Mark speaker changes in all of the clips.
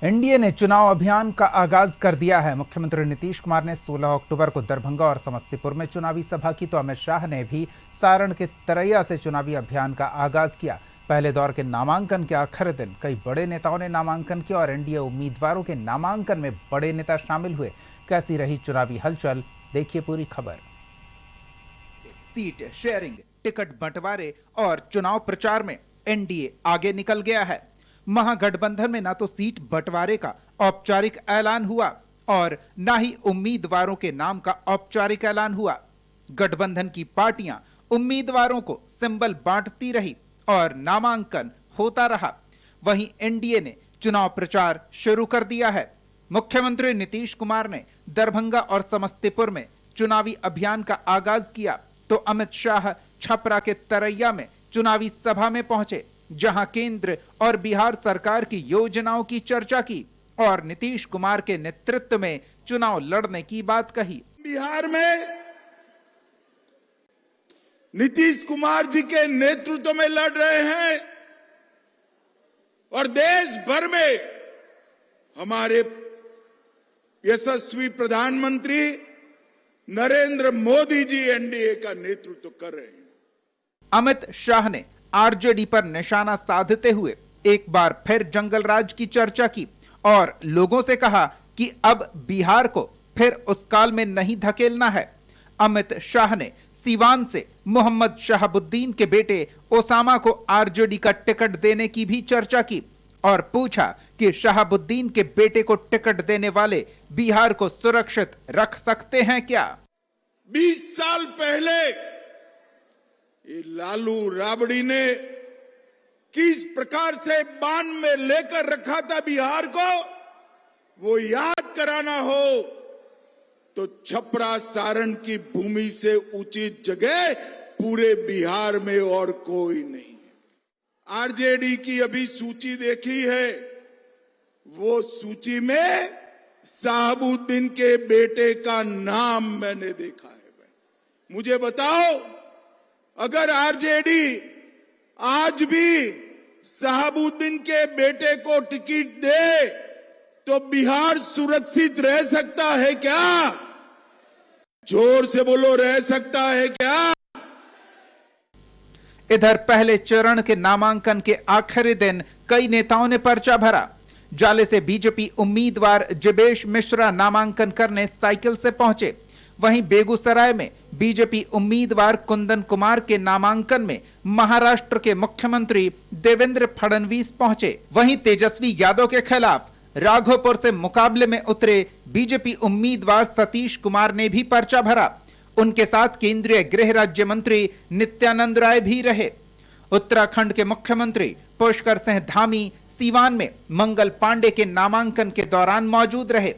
Speaker 1: NDA ने चुनाव अभियान का आगाज कर दिया है। मुख्यमंत्री नीतीश कुमार ने 16 अक्टूबर को दरभंगा और समस्तीपुर में चुनावी सभा की, तो अमित शाह ने भी सारण के तरैया से चुनावी अभियान का आगाज किया। पहले दौर के नामांकन के आखिरी दिन कई बड़े नेताओं ने नामांकन किया और एनडीए उम्मीदवारों के नामांकन में बड़े नेता शामिल हुए। कैसी रही चुनावी हलचल, देखिए पूरी खबर।
Speaker 2: सीट शेयरिंग, टिकट बंटवारे और चुनाव प्रचार में एनडीए आगे निकल गया है। महागठबंधन में ना तो सीट बंटवारे का औपचारिक ऐलान हुआ और ना ही उम्मीदवारों के नाम का औपचारिक ऐलान हुआ। गठबंधन की पार्टियां उम्मीदवारों को सिंबल बांटती रही और नामांकन होता रहा। वहीं एनडीए ने चुनाव प्रचार शुरू कर दिया है। मुख्यमंत्री नीतीश कुमार ने दरभंगा और समस्तीपुर में चुनावी अभियान का आगाज किया, तो अमित शाह छपरा के तरैया में चुनावी सभा में पहुंचे, जहां केंद्र और बिहार सरकार की योजनाओं की चर्चा की और नीतीश कुमार के नेतृत्व में चुनाव लड़ने की बात कही।
Speaker 3: बिहार में नीतीश कुमार जी के नेतृत्व में लड़ रहे हैं और देश भर में हमारे यशस्वी प्रधानमंत्री नरेंद्र मोदी जी एनडीए का नेतृत्व कर रहे हैं।
Speaker 2: अमित शाह ने आरजेडी पर निशाना साधते हुए एक बार फिर जंगल राज की चर्चा की और लोगों से कहा कि अब बिहार को फिर उस काल में नहीं धकेलना है। अमित शाह ने सीवान से मोहम्मद शहाबुद्दीन के बेटे ओसामा को आरजेडी का टिकट देने की भी चर्चा की और पूछा कि शहाबुद्दीन के बेटे को टिकट देने वाले बिहार को सुरक्षित रख सकते हैं क्या?
Speaker 3: 20 साल पहले ये लालू राबड़ी ने किस प्रकार से बांध में लेकर रखा था बिहार को, वो याद कराना हो तो छपरा सारण की भूमि से उचित जगह पूरे बिहार में और कोई नहीं। आरजेडी की अभी सूची देखी है, वो सूची में शहाबुद्दीन के बेटे का नाम मैंने देखा है। मुझे बताओ, अगर आरजेडी आज भी शहाबुद्दीन के बेटे को टिकट दे तो बिहार सुरक्षित रह सकता है क्या? जोर से बोलो, रह सकता है क्या?
Speaker 2: इधर पहले चरण के नामांकन के आखिरी दिन कई नेताओं ने पर्चा भरा। जाले से बीजेपी उम्मीदवार जिबेश मिश्रा नामांकन करने साइकिल से पहुंचे। वहीं बेगूसराय में बीजेपी उम्मीदवार कुंदन कुमार के नामांकन में महाराष्ट्र के मुख्यमंत्री देवेंद्र फडणवीस पहुंचे। वहीं तेजस्वी यादव के खिलाफ राघोपुर से मुकाबले में उतरे बीजेपी उम्मीदवार सतीश कुमार ने भी पर्चा भरा। उनके साथ केंद्रीय गृह राज्य मंत्री नित्यानंद राय भी रहे। उत्तराखंड के मुख्यमंत्री पुष्कर सिंह धामी सीवान में मंगल पांडे के नामांकन के दौरान मौजूद रहे।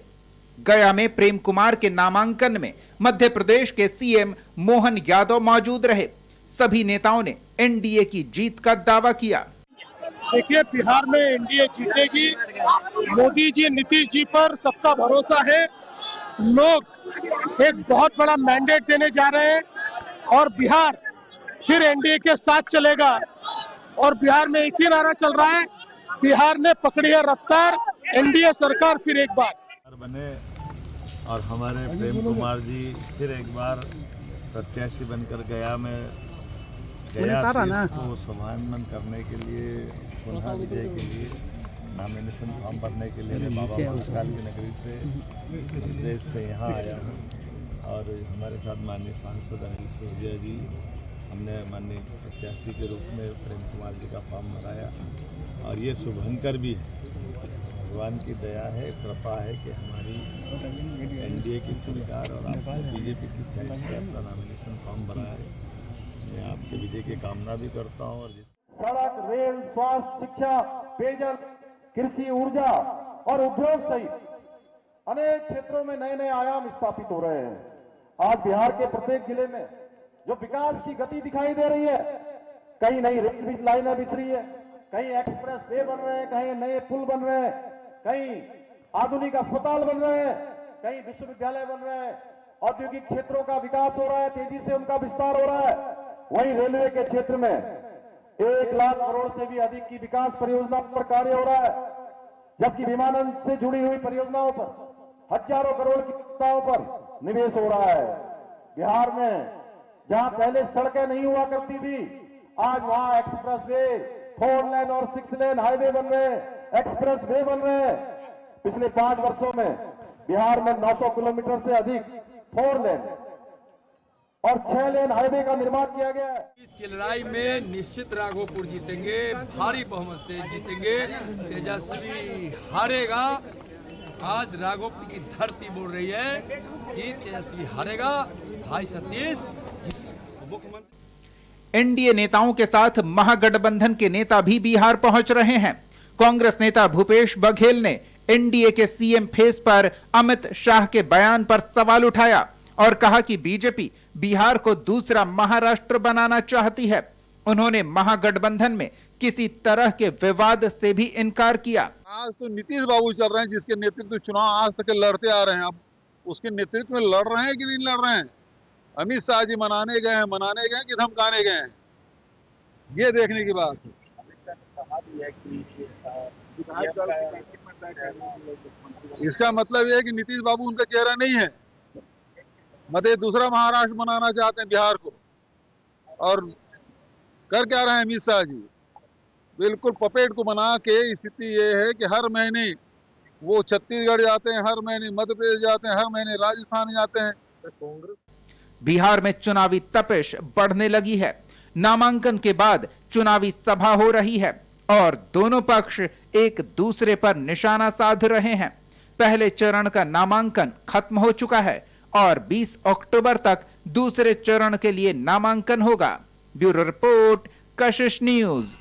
Speaker 2: गया में प्रेम कुमार के नामांकन में मध्य प्रदेश के सीएम मोहन यादव मौजूद रहे। सभी नेताओं ने एनडीए की जीत का दावा किया।
Speaker 4: देखिए, बिहार में एनडीए जीतेगी। मोदी जी, नीतीश जी पर सबका भरोसा है। लोग एक बहुत बड़ा मैंडेट देने जा रहे हैं और बिहार फिर एनडीए के साथ चलेगा। और बिहार में एक ही नारा चल रहा है, बिहार ने पकड़ी है रफ्तार, एनडीए सरकार फिर एक बार
Speaker 5: बने और हमारे प्रेम कुमार जी फिर एक बार प्रत्याशी बनकर गया में को सम्मानित करने के लिए, पुनः विजय के लिए नॉमिनेशन फॉर्म भरने के लिए मैं बाबा महाकाल की नगरी से प्रदेश से यहाँ आया हूँ। और हमारे साथ माननीय सांसद अनिल सिसोदिया जी, हमने माननीय प्रत्याशी के रूप में प्रेम कुमार जी का फॉर्म भराया और ये शुभंकर भी है। भगवान की दया है, कृपा है कि हमारी एनडीए की सरकार और आपने बीजेपी की साइड से अपना नॉमिनेशन फॉर्म भरा है। मैं आपके विजय की कामना भी करता हूँ। और
Speaker 6: सड़क, रेल, स्वास्थ्य, शिक्षा, पेयजल, कृषि, ऊर्जा और उद्योग सहित अनेक क्षेत्रों में नए नए आयाम स्थापित हो रहे हैं। आज बिहार के प्रत्येक जिले में जो विकास की गति दिखाई दे रही है, कहीं नई रेल लाइनें बिछ रही है, कहीं एक्सप्रेस वे बन रहे हैं, कहीं नए पुल बन रहे हैं, कहीं आधुनिक अस्पताल बन रहे हैं, कहीं विश्वविद्यालय बन रहे हैं, औद्योगिक क्षेत्रों का विकास हो रहा है, तेजी से उनका विस्तार हो रहा है। वहीं रेलवे के क्षेत्र में 1 लाख करोड़ से भी अधिक की विकास परियोजना पर कार्य हो रहा है। जबकि विमानन से जुड़ी हुई परियोजनाओं पर हजारों करोड़ की परियोजनाओं पर निवेश हो रहा है। बिहार में जहां पहले सड़कें नहीं हुआ करती थी, आज वहां एक्सप्रेस वे, 4 लेन और 6 लेन हाईवे बन रहे हैं, एक्सप्रेस वे बन रहे हैं। पिछले 5 वर्षों में बिहार में 900 किलोमीटर से अधिक 4 लेन और 6 लेन हाईवे का निर्माण किया गया है।
Speaker 7: इसकी लड़ाई में निश्चित राघोपुर जीतेंगे, भारी बहुमत से जीतेंगे, तेजस्वी हारेगा। आज राघोपुर की धरती बोल रही है कि तेजस्वी हारेगा, भाई सतीश
Speaker 2: मुख्यमंत्री। एनडीए नेताओं के साथ महागठबंधन के नेता भी बिहार पहुंच रहे हैं। कांग्रेस नेता भूपेश बघेल ने एनडीए के सीएम फेस पर अमित शाह के बयान पर सवाल उठाया और कहा कि बीजेपी बिहार को दूसरा महाराष्ट्र बनाना चाहती है। उन्होंने महागठबंधन में किसी तरह के विवाद से भी इनकार किया।
Speaker 8: आज तो नीतीश बाबू चल रहे हैं, जिसके नेतृत्व चुनाव आज तक लड़ते आ रहे हैं। अब उसके नेतृत्व में लड़ रहे हैं कि नहीं लड़ रहे हैं? अमित शाह जी मनाने गए हैं कि धमकाने गए हैं, ये देखने की बात है। इसका मतलब यह है कि नीतीश बाबू उनका चेहरा नहीं है। मतलब दूसरा महाराष्ट्र बनाना चाहते हैं बिहार को। और कर क्या रहे हैं अमित शाह जी? बिल्कुल पपेट को बना के स्थिति ये है कि हर महीने वो छत्तीसगढ़ जाते हैं, हर महीने मध्य प्रदेश जाते हैं, हर महीने राजस्थान जाते हैं। कांग्रेस
Speaker 2: बिहार में चुनावी तपिश बढ़ने लगी है। नामांकन के बाद चुनावी सभा हो रही है और दोनों पक्ष एक दूसरे पर निशाना साध रहे हैं। पहले चरण का नामांकन खत्म हो चुका है और 20 अक्टूबर तक दूसरे चरण के लिए नामांकन होगा। ब्यूरो रिपोर्ट, कशिश न्यूज।